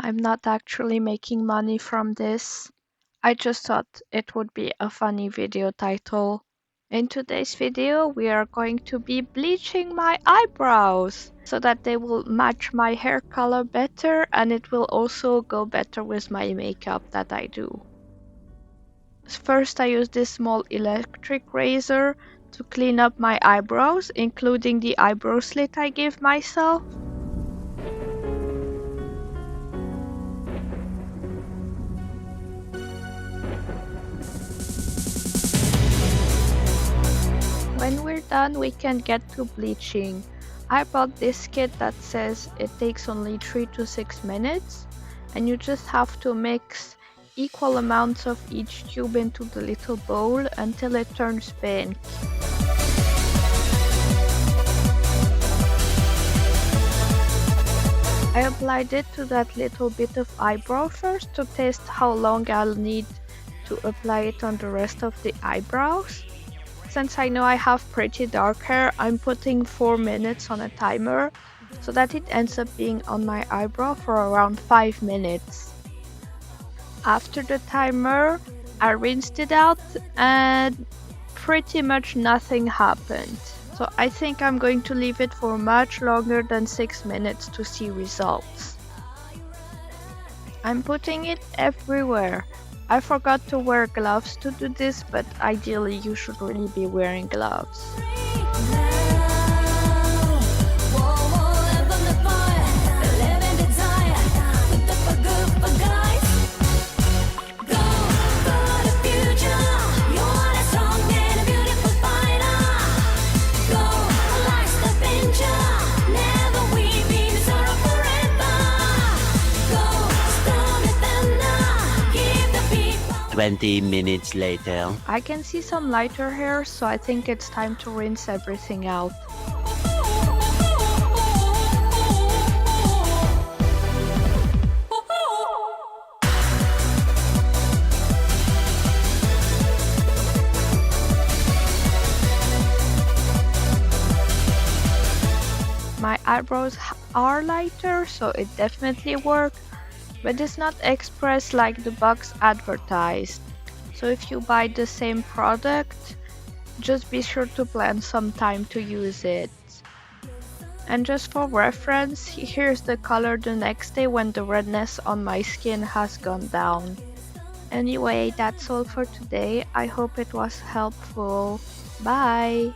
I'm not actually making money from this. I just thought it would be a funny video title. In today's video, we are going to be bleaching my eyebrows so that they will match my hair color better, and it will also go better with my makeup that I do. First, I use this small electric razor to clean up my eyebrows, including the eyebrow slit I gave myself. When we're done, we can get to bleaching. I bought this kit that says it takes only 3 to 6 minutes, and you just have to mix equal amounts of each tube into the little bowl until it turns pink. I applied it to that little bit of eyebrow first to test how long I'll need to apply it on the rest of the eyebrows. Since I know I have pretty dark hair, I'm putting 4 minutes on a timer so that it ends up being on my eyebrow for around 5 minutes. After the timer, I rinsed it out and pretty much nothing happened. So I think I'm going to leave it for much longer than 6 minutes to see results. I'm putting it everywhere. I forgot to wear gloves to do this, but ideally you should really be wearing gloves. "20 minutes later." I can see some lighter hair, so I think it's time to rinse everything out. My eyebrows are lighter, so it definitely worked, but it's not expressed like the box advertised. So if you buy the same product, just be sure to plan some time to use it. And just for reference, here's the color the next day when the redness on my skin has gone down. Anyway, that's all for today. I hope it was helpful. Bye!